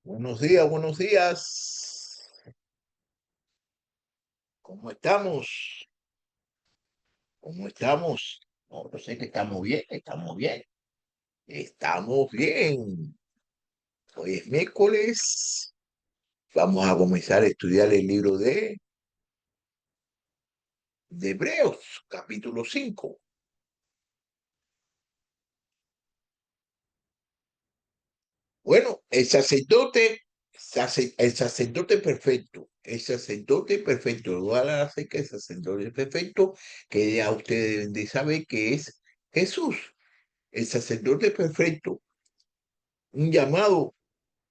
Buenos días, buenos días. ¿Cómo estamos? ¿Cómo estamos? No, yo sé que estamos bien, estamos bien. Estamos bien. Hoy es miércoles. Vamos a comenzar a estudiar el libro de Hebreos, capítulo 5. Bueno, el sacerdote perfecto, lo voy a hablar acerca del sacerdote perfecto, que ya ustedes deben de saber que es Jesús, el sacerdote perfecto, un llamado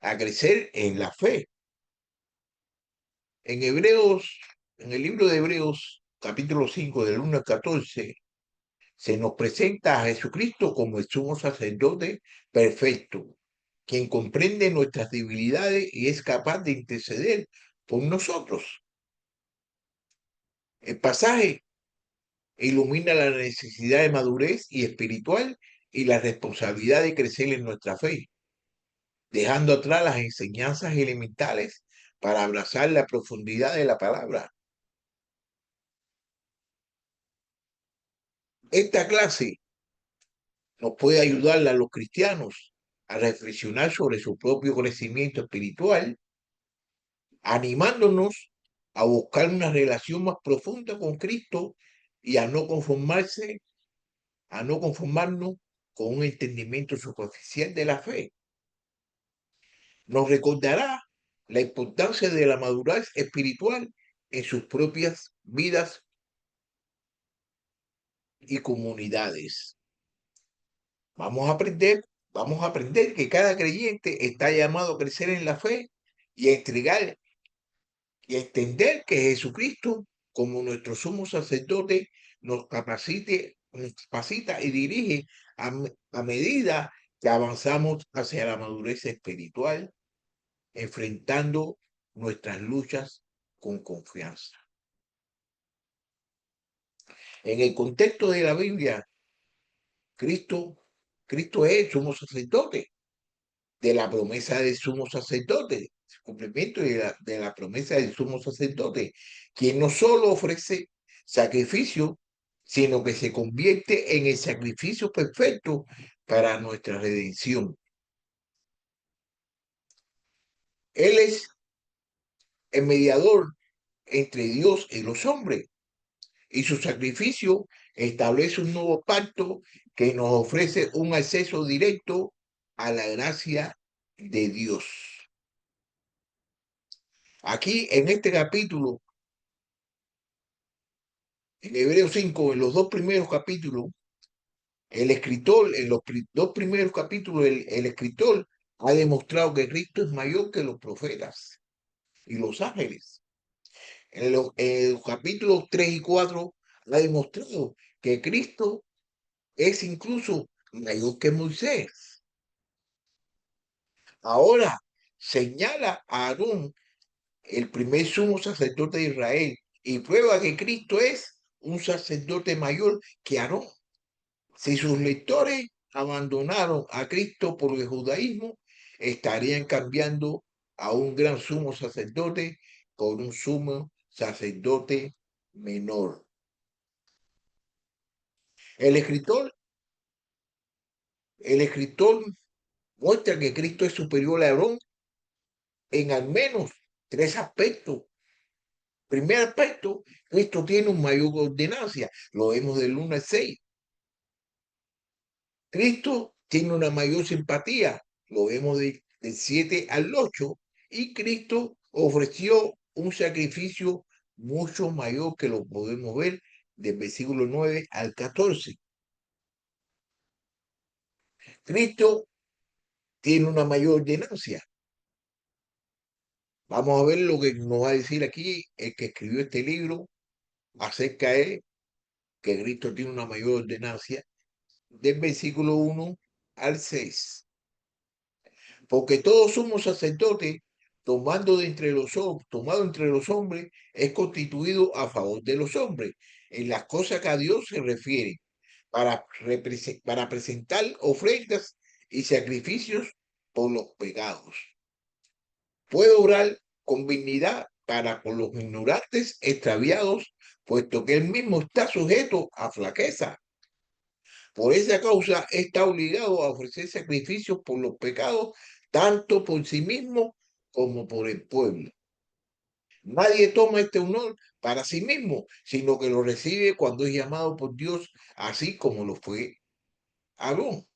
a crecer en la fe. En Hebreos, en el libro de Hebreos, capítulo 5, del 1 al 14, se nos presenta a Jesucristo como el sumo sacerdote perfecto, quien comprende nuestras debilidades y es capaz de interceder por nosotros. El pasaje ilumina la necesidad de madurez y espiritual y la responsabilidad de crecer en nuestra fe, dejando atrás las enseñanzas elementales para abrazar la profundidad de la palabra. Esta clase nos puede ayudar a los cristianos a reflexionar sobre su propio crecimiento espiritual, animándonos a buscar una relación más profunda con Cristo y a no conformarnos con un entendimiento superficial de la fe. Nos recordará la importancia de la madurez espiritual en sus propias vidas y comunidades. Vamos a aprender, vamos a aprender que cada creyente está llamado a crecer en la fe y a entregar y a entender que Jesucristo, como nuestro sumo sacerdote, nos capacita y dirige a medida que avanzamos hacia la madurez espiritual, enfrentando nuestras luchas con confianza. En el contexto de la Biblia, Cristo, Cristo es el sumo sacerdote de la promesa del sumo sacerdote, cumplimiento de la promesa del sumo sacerdote, quien no solo ofrece sacrificio, sino que se convierte en el sacrificio perfecto para nuestra redención. Él es el mediador entre Dios y los hombres, y su sacrificio establece un nuevo pacto que nos ofrece un acceso directo a la gracia de Dios. Aquí en este capítulo, en Hebreos 5, en los dos primeros capítulos, el escritor, en los dos primeros capítulos, el escritor ha demostrado que Cristo es mayor que los profetas y los ángeles. En los capítulos 3 y 4 ha demostrado que Cristo es incluso mayor que Moisés. Ahora señala a Aarón, el primer sumo sacerdote de Israel, y prueba que Cristo es un sacerdote mayor que Aarón. Si sus lectores abandonaron a Cristo por el judaísmo, estarían cambiando a un gran sumo sacerdote por un sumo sacerdote menor. El escritor, el escritor muestra que Cristo es superior a Aarón en al menos tres aspectos. Primer aspecto, Cristo tiene un mayor ordenancia, lo vemos del 1 al 6. Cristo tiene una mayor simpatía, lo vemos del 7 al 8, y Cristo ofreció un sacrificio mucho mayor que lo podemos ver del versículo 9 al 14. Cristo tiene una mayor ordenancia. Vamos a ver lo que nos va a decir aquí el que escribió este libro acerca de que Cristo tiene una mayor ordenancia del versículo 1 al 6. Porque todos somos sacerdotes, tomado entre los hombres, es constituido a favor de los hombres, en las cosas que a Dios se refiere, para presentar ofrendas y sacrificios por los pecados. puede orar con dignidad para con los ignorantes extraviados, puesto que él mismo está sujeto a flaqueza. Por esa causa está obligado a ofrecer sacrificios por los pecados, tanto por sí mismo como por el pueblo. Nadie toma este honor para sí mismo, sino que lo recibe cuando es llamado por Dios, así como lo fue Aarón.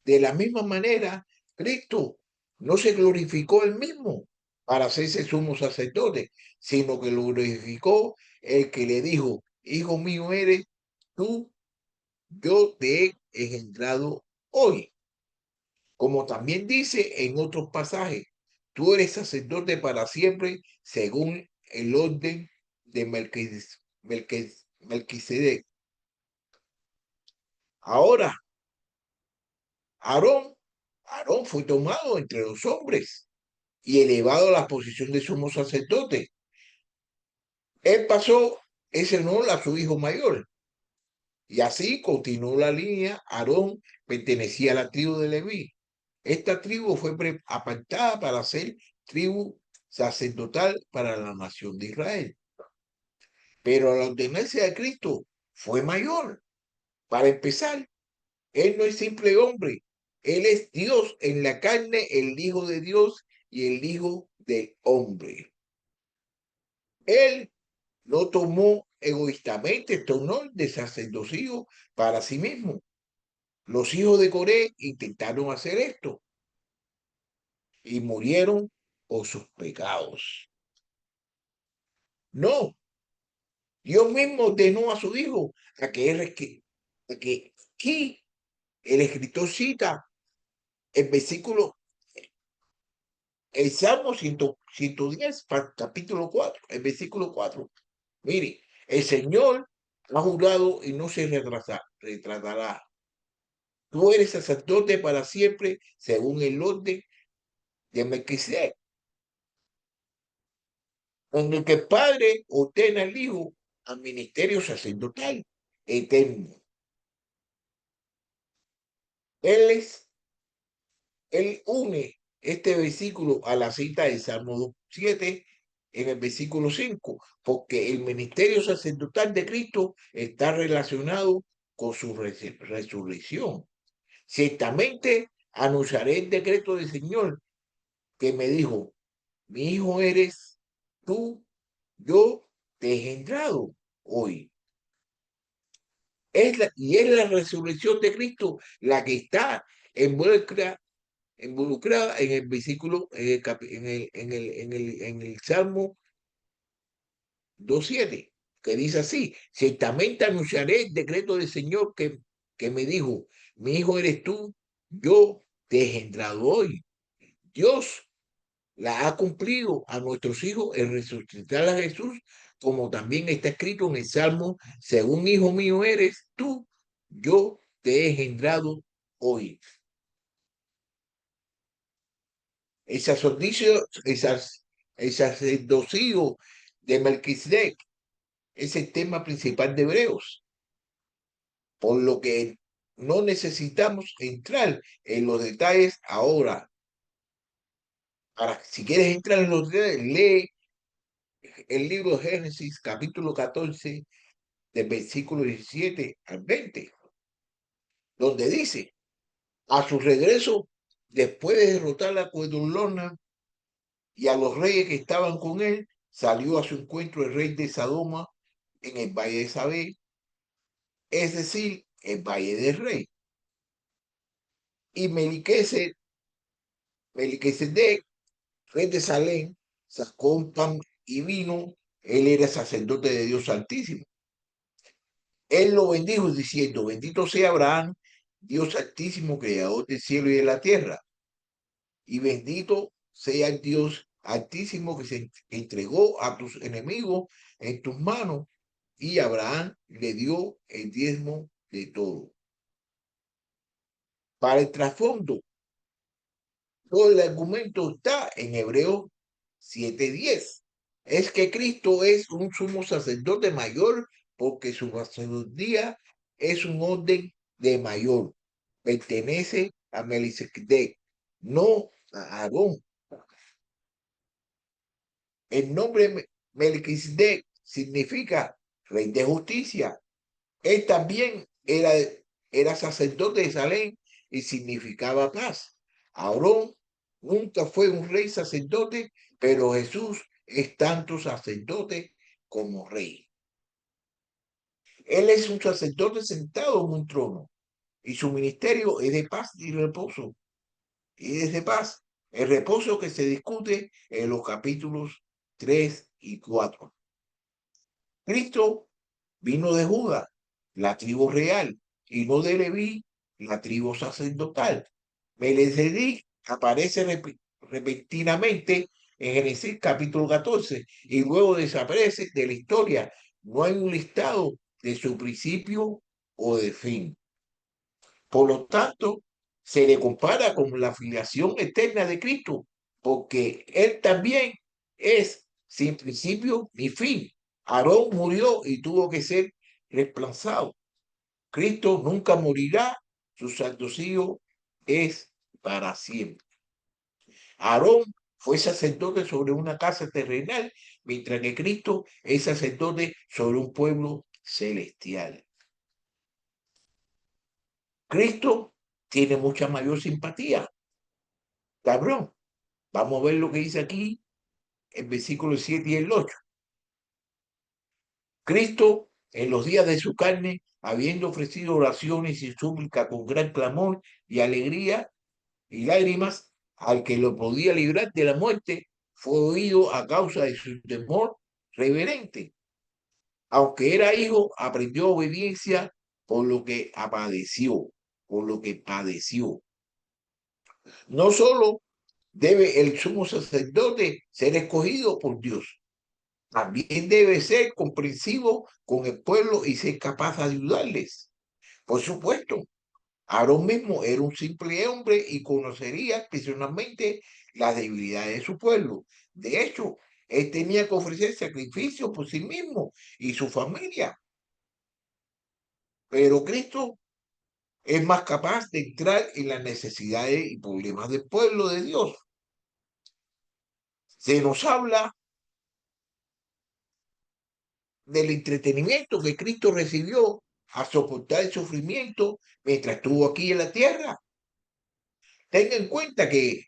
De la misma manera, Cristo no se glorificó él mismo para hacerse sumo sacerdote, sino que lo glorificó el que le dijo, hijo mío eres tú, yo te he engendrado hoy. Como también dice en otros pasajes, tú eres sacerdote para siempre según el orden de Melquisedec. Ahora, Aarón, Aarón fue tomado entre los hombres y elevado a la posición de sumo sacerdote. Él pasó ese honor a su hijo mayor. Y así continuó la línea. Aarón pertenecía a la tribu de Leví. Esta tribu fue apartada para ser tribu sacerdotal para la nación de Israel. Pero la ordenanza de Cristo fue mayor. Para empezar, Él no es simple hombre. Él es Dios en la carne, el Hijo de Dios y el Hijo del hombre. Él no tomó egoístamente este honor de sacerdocio para sí mismo. Los hijos de Coré intentaron hacer esto y murieron por sus pecados. No, Dios mismo ordenó a su hijo a que aquí el escritor cita el versículo, el Salmo 110, capítulo 4, el versículo 4. Mire, el Señor ha jurado y no se retratará. Tú eres sacerdote para siempre, según el orden de Melquisedec, en el que el Padre ordena al Hijo al ministerio sacerdotal eterno. Él él une este versículo a la cita del Salmo 7 en el versículo 5, porque el ministerio sacerdotal de Cristo está relacionado con su resurrección. Ciertamente anunciaré el decreto del Señor que me dijo, mi hijo eres tú, yo te he engendrado hoy. Y es la resurrección de Cristo la que está involucrada en el versículo, en el Salmo 2.7, que dice así, ciertamente anunciaré el decreto del Señor que me dijo, mi hijo eres tú, yo te he engendrado hoy. Dios la ha cumplido a nuestros hijos en resucitar a Jesús, como también está escrito en el Salmo, según hijo mío eres tú, yo te he engendrado hoy. El sacerdocio de Melquisedec es el tema principal de Hebreos, por lo que no necesitamos entrar en los detalles ahora. Ahora, si quieres entrar en los detalles, lee el libro de Génesis, capítulo 14, del versículo 17 al 20, donde dice, a su regreso, después de derrotar a Cuedorlona y a los reyes que estaban con él, salió a su encuentro el rey de Sodoma en el valle de Sabé, es decir, el valle del rey. Y Melquisedec, rey de Salem, sacó un pan y vino, él era sacerdote de Dios Altísimo. Él lo bendijo diciendo, bendito sea Abraham, Dios Altísimo, creador del cielo y de la tierra, y bendito sea el Dios Altísimo que se entregó a tus enemigos en tus manos, y Abraham le dio el diezmo de todo. Para el trasfondo, todo el argumento está en Hebreos 7:10. Es que Cristo es un sumo sacerdote mayor porque su sacerdocio es un orden de mayor. Pertenece a Melquisedec, no a Aarón. El nombre Melquisedec significa rey de justicia. Él también era sacerdote de Salem y significaba paz. Aarón nunca fue un rey sacerdote, pero Jesús es tanto sacerdote como rey. Él es un sacerdote sentado en un trono y su ministerio es de paz y reposo. Y es de paz, el reposo que se discute en los capítulos 3 y 4. Cristo vino de Judá, la tribu real, y no de Leví, la tribu sacerdotal. Melquisedec aparece repentinamente en Génesis capítulo 14 y luego desaparece de la historia. No hay un listado de su principio o de fin. Por lo tanto, se le compara con la filiación eterna de Cristo, porque él también es sin principio ni fin. Aarón murió y tuvo que ser reemplazado. Cristo nunca morirá, su sacerdocio es para siempre. Aarón fue sacerdote sobre una casa terrenal, mientras que Cristo es sacerdote sobre un pueblo celestial. Cristo tiene mucha mayor simpatía. Cabrón, vamos a ver lo que dice aquí en versículos 7 y el 8. Cristo, en los días de su carne, habiendo ofrecido oraciones y súplica con gran clamor y alegría y lágrimas, al que lo podía librar de la muerte, fue oído a causa de su temor reverente. Aunque era hijo, aprendió obediencia por lo que padeció, por lo que padeció. No solo debe el sumo sacerdote ser escogido por Dios, también debe ser comprensivo con el pueblo y ser capaz de ayudarles. Por supuesto, Aarón mismo era un simple hombre y conocería personalmente las debilidades de su pueblo. De hecho, él tenía que ofrecer sacrificios por sí mismo y su familia. Pero Cristo es más capaz de entrar en las necesidades y problemas del pueblo de Dios. Se nos habla del entretenimiento que Cristo recibió a soportar el sufrimiento mientras estuvo aquí en la tierra. Tenga en cuenta que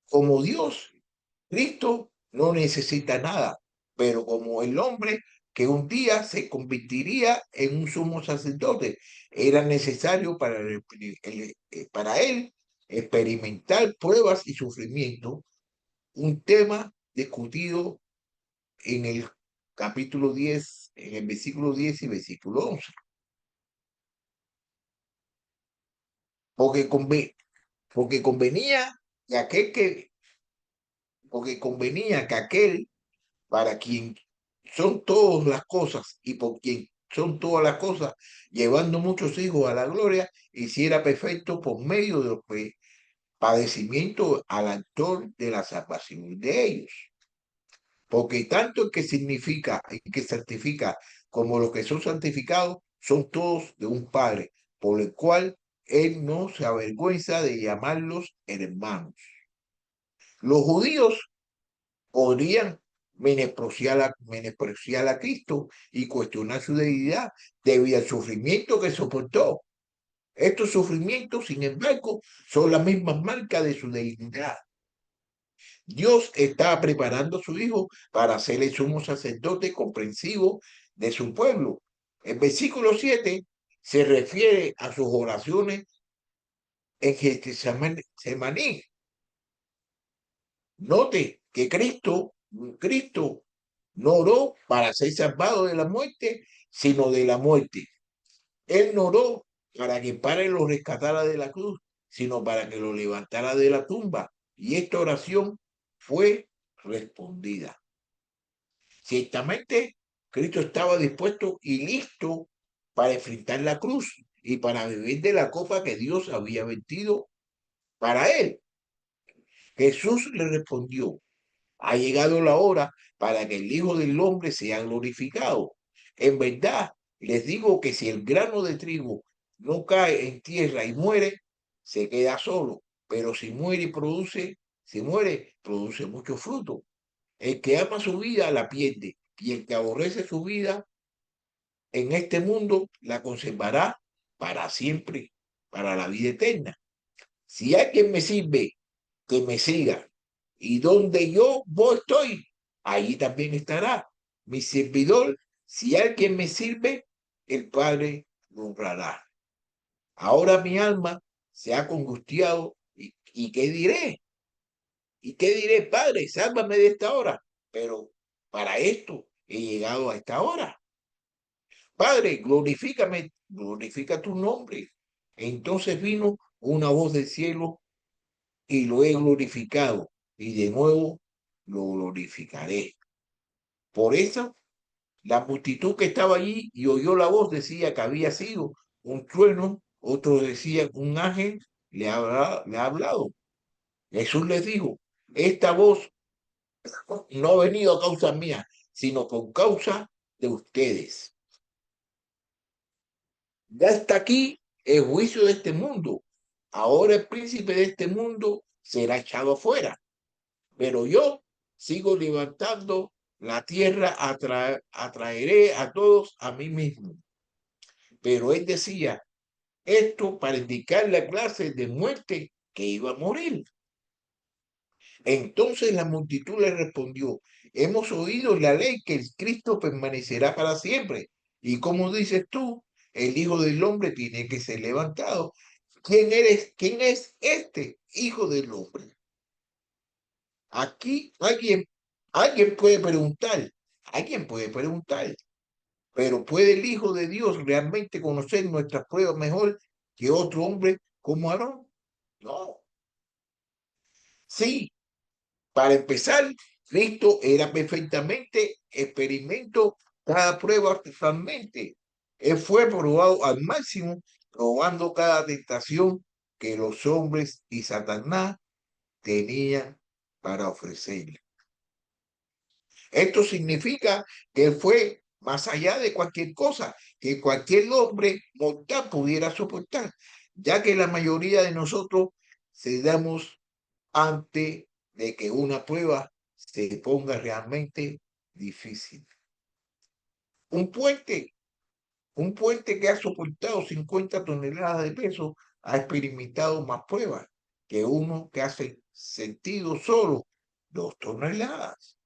como Dios, Cristo no necesita nada, pero como el hombre que un día se convertiría en un sumo sacerdote, era necesario para él experimentar pruebas y sufrimiento, un tema discutido en el capítulo 10, en el versículo 10 y versículo 11. Porque, porque convenía que aquel que, porque convenía que aquel para quien son todas las cosas y por quien son todas las cosas, llevando muchos hijos a la gloria, hiciera perfecto por medio de los padecimientos al autor de la salvación de ellos. Porque tanto el que significa y que santifica como los que son santificados son todos de un Padre, por el cual él no se avergüenza de llamarlos hermanos. Los judíos podrían menospreciar a Cristo y cuestionar su deidad debido al sufrimiento que soportó. Estos sufrimientos, sin embargo, son las mismas marcas de su deidad. Dios estaba preparando a su hijo para ser el sumo sacerdote comprensivo de su pueblo. El versículo 7 se refiere a sus oraciones en Getsemaní. Note que Cristo no oró para ser salvado de la muerte, sino de la muerte. Él no oró para que el Padre lo rescatara de la cruz, sino para que lo levantara de la tumba. Y esta oración fue respondida. Ciertamente, Cristo estaba dispuesto y listo para enfrentar la cruz y para beber de la copa que Dios había vertido para él. Jesús le respondió: ha llegado la hora para que el Hijo del Hombre sea glorificado. En verdad, les digo que si el grano de trigo no cae en tierra y muere, se queda solo. Pero si muere, produce mucho fruto. El que ama su vida la pierde, y el que aborrece su vida en este mundo la conservará para siempre, para la vida eterna. Si alguien me sirve, que me siga. Y donde yo voy estoy, allí también estará mi servidor. Si alguien me sirve, el Padre lo honrará. Ahora mi alma se ha congustiado. ¿Y qué diré? ¿Y qué diré, Padre? Sálvame de esta hora. Pero para esto he llegado a esta hora. Padre, glorifícame, glorifica tu nombre. Entonces vino una voz del cielo y lo he glorificado y de nuevo lo glorificaré. Por eso, la multitud que estaba allí y oyó la voz decía que había sido un trueno, otros decían un ángel le ha hablado. Jesús les dijo, esta voz no ha venido a causa mía, sino por causa de ustedes. Ya está aquí el juicio de este mundo. Ahora el príncipe de este mundo será echado afuera. Pero yo sigo levantando la tierra, atraeré a todos a mí mismo. Pero él decía esto para indicar la clase de muerte que iba a morir. Entonces la multitud le respondió, hemos oído en la ley que el Cristo permanecerá para siempre. Y como dices tú, el Hijo del Hombre tiene que ser levantado. ¿Quién eres? ¿Quién es este Hijo del Hombre? Aquí alguien puede preguntar, pero ¿puede el Hijo de Dios realmente conocer nuestras pruebas mejor que otro hombre como Aarón? No. Sí, para empezar, Cristo era perfectamente experimento cada prueba artesanalmente. Él fue probado al máximo, probando cada tentación que los hombres y Satanás tenían para ofrecerle. Esto significa que él fue más allá de cualquier cosa que cualquier hombre mortal pudiera soportar, ya que la mayoría de nosotros se damos antes de que una prueba se ponga realmente difícil. Un puente, un puente que ha soportado 50 toneladas de peso ha experimentado más pruebas que uno que hace sentido solo 2 toneladas.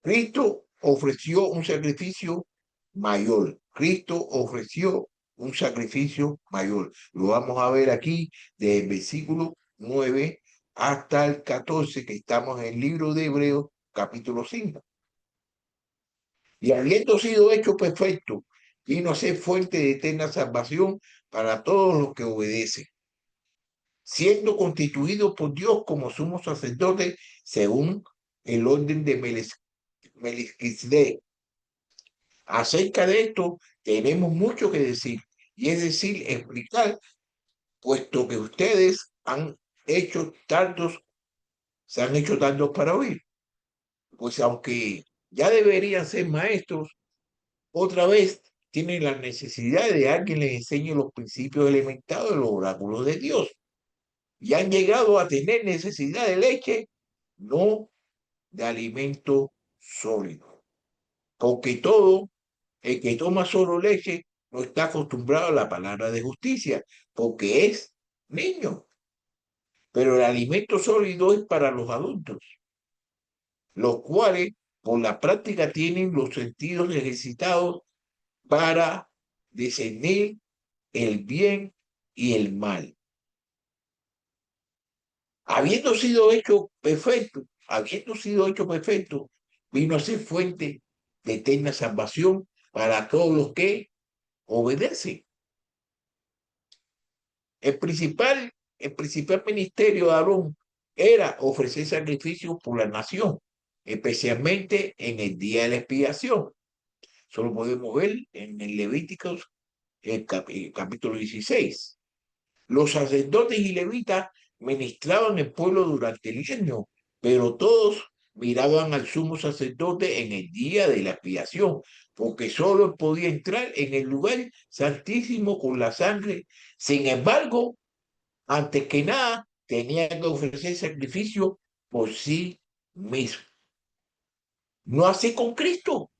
Cristo ofreció un sacrificio mayor. Cristo ofreció un sacrificio mayor. Lo vamos a ver aquí del versículo 9 hasta el 14, que estamos en el libro de Hebreos, capítulo 5. Y habiendo sido hecho perfecto, vino a ser fuente de eterna salvación para todos los que obedecen, siendo constituido por Dios como sumo sacerdote según el orden de Melquisedec. Acerca de esto tenemos mucho que decir, y es decir, explicar, puesto que ustedes se han hecho tantos para oír. Pues aunque ya deberían ser maestros, otra vez tienen la necesidad de alguien les enseñe los principios elementados de los oráculos de Dios. Y han llegado a tener necesidad de leche, no de alimento sólido. Porque todo el que toma solo leche no está acostumbrado a la palabra de justicia, porque es niño. Pero el alimento sólido es para los adultos, los cuales por la práctica tienen los sentidos ejercitados para discernir el bien y el mal. Habiendo sido hecho perfecto, vino a ser fuente de eterna salvación para todos los que obedecen. El principal ministerio de Aarón era ofrecer sacrificios por la nación, especialmente en el día de la expiación. Solo podemos ver en el Levíticos, el capítulo 16. Los sacerdotes y levitas ministraban el pueblo durante el año, pero todos miraban al sumo sacerdote en el día de la expiación, porque solo podía entrar en el lugar santísimo con la sangre. Sin embargo, antes que nada, tenía que ofrecer sacrificio por sí mismo. No así con Cristo,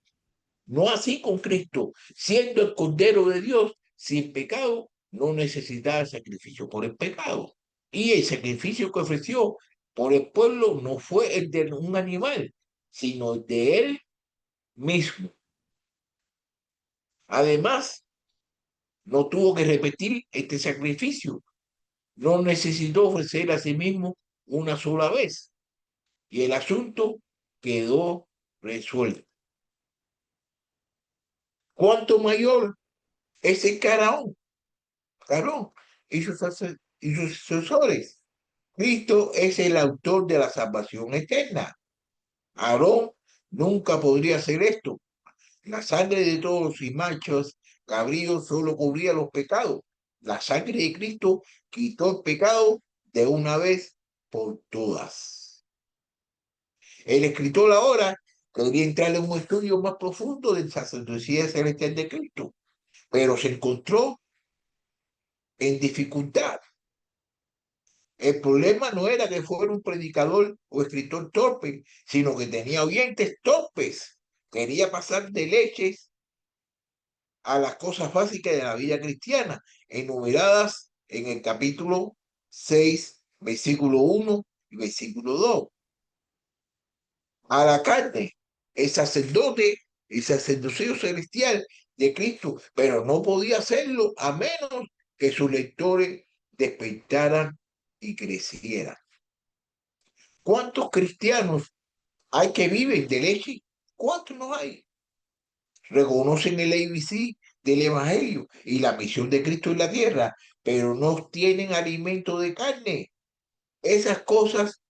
no así con Cristo. Siendo el Cordero de Dios, sin pecado, no necesitaba sacrificio por el pecado. Y el sacrificio que ofreció por el pueblo no fue el de un animal, sino el de él mismo. Además, no tuvo que repetir este sacrificio. No necesitó ofrecer a sí mismo una sola vez. Y el asunto quedó resuelto. ¿Cuánto mayor es el Aarón y sus sucesores? Cristo es el autor de la salvación eterna. Aarón nunca podría hacer esto. La sangre de todos y machos cabríos solo cubría los pecados. La sangre de Cristo quitó el pecado de una vez por todas. El escritor ahora podría entrar en un estudio más profundo del sacerdocio celestial de Cristo, pero se encontró en dificultad. El problema no era que fuera un predicador o escritor torpe, sino que tenía oyentes torpes. Quería pasar de leches a las cosas básicas de la vida cristiana, enumeradas en el capítulo 6, versículo 1 y versículo 2. A la carne, el sacerdote, el sacerdocio celestial de Cristo, pero no podía hacerlo a menos que sus lectores despertaran y crecieran. ¿Cuántos cristianos hay que viven de leche? ¿Cuántos no hay? Reconocen el ABC del Evangelio y la misión de Cristo en la tierra, pero no tienen alimento de carne. Esas cosas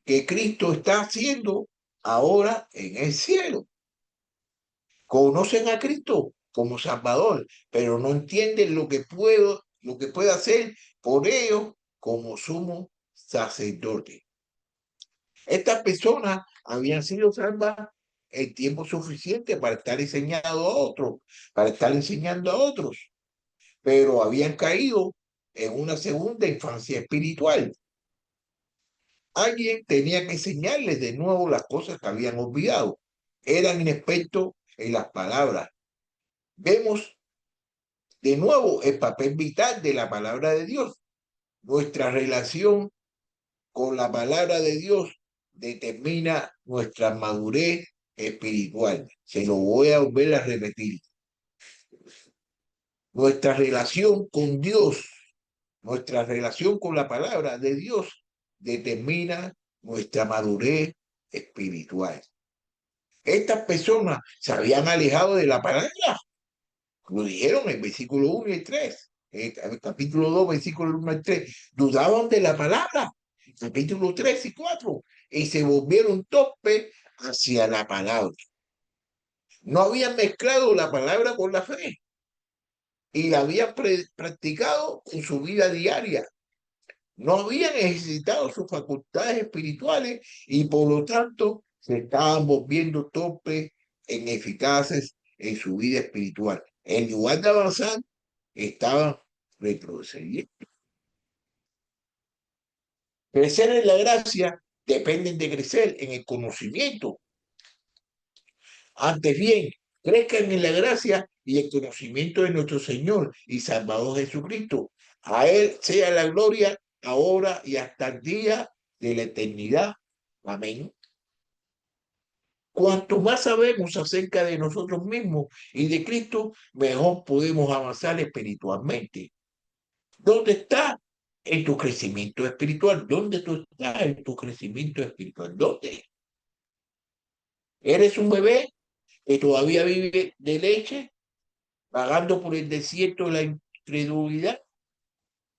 que Cristo está haciendo ahora en el cielo. Conocen a Cristo como Salvador, pero no entienden lo que puede hacer por ellos como sumo sacerdote. Estas personas habían sido salvas el tiempo suficiente para estar para estar enseñando a otros, pero habían caído en una segunda infancia espiritual. Alguien tenía que enseñarles de nuevo las cosas que habían olvidado. Eran inexpertos en las palabras. Vemos de nuevo el papel vital de la palabra de Dios. Nuestra relación con la palabra de Dios determina nuestra madurez espiritual. Se lo voy a volver a repetir. Nuestra relación con Dios, nuestra relación con la palabra de Dios determina nuestra madurez espiritual. Estas personas se habían alejado de la palabra, lo dijeron en versículo 1 y 3, el capítulo 2, versículo 1 y 3, dudaban de la palabra, capítulo 3 y 4, y se volvieron torpes hacia la palabra. No habían mezclado la palabra con la fe y la habían practicado en su vida diaria. No habían ejercitado sus facultades espirituales y por lo tanto se estaban volviendo torpes, ineficaces en su vida espiritual. En lugar de avanzar, estaban retrocediendo. Crecer en la gracia depende de crecer en el conocimiento. Antes bien, crezcan en la gracia y el conocimiento de nuestro Señor y Salvador Jesucristo. A Él sea la gloria ahora y hasta el día de la eternidad. Amén. Cuanto más sabemos acerca de nosotros mismos y de Cristo, mejor podemos avanzar espiritualmente. ¿Dónde está en tu crecimiento espiritual? ¿Dónde tú estás en tu crecimiento espiritual? ¿Dónde? ¿Eres un bebé que todavía vive de leche, vagando por el desierto de la incredulidad?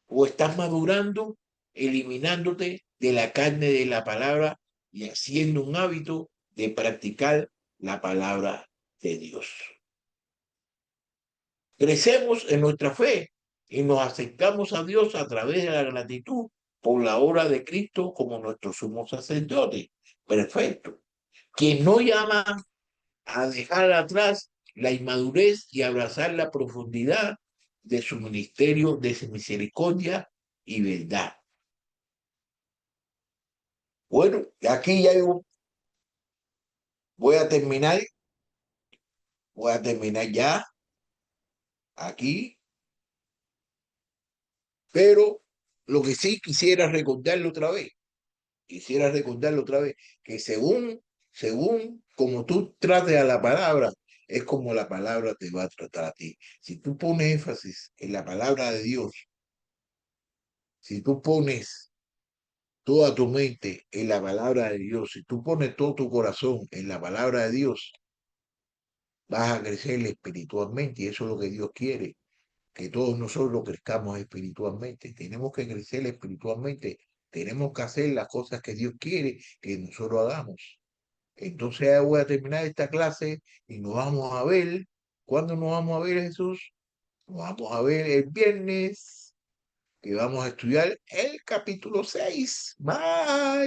¿O estás madurando, eliminándote de la carne de la palabra y haciendo un hábito de practicar la palabra de Dios? Crecemos en nuestra fe y nos acercamos a Dios a través de la gratitud por la obra de Cristo como nuestro sumo sacerdote. Perfecto. Quien no llama a dejar atrás la inmadurez y abrazar la profundidad de su ministerio de misericordia y verdad. Bueno, aquí ya hay Voy a terminar, voy a terminar ya aquí, pero lo que sí quisiera recordarlo otra vez, que según como tú trates a la palabra, es como la palabra te va a tratar a ti. Si tú pones énfasis en la palabra de Dios, si tú pones toda tu mente en la palabra de Dios, si tú pones todo tu corazón en la palabra de Dios, vas a crecer espiritualmente y eso es lo que Dios quiere, que todos nosotros crezcamos espiritualmente. Tenemos que crecer espiritualmente, tenemos que hacer las cosas que Dios quiere que nosotros hagamos. Entonces ya voy a terminar esta clase y nos vamos a ver. ¿Cuándo nos vamos a ver, Jesús? Nos vamos a ver el viernes, que vamos a estudiar el capítulo 6. Bye.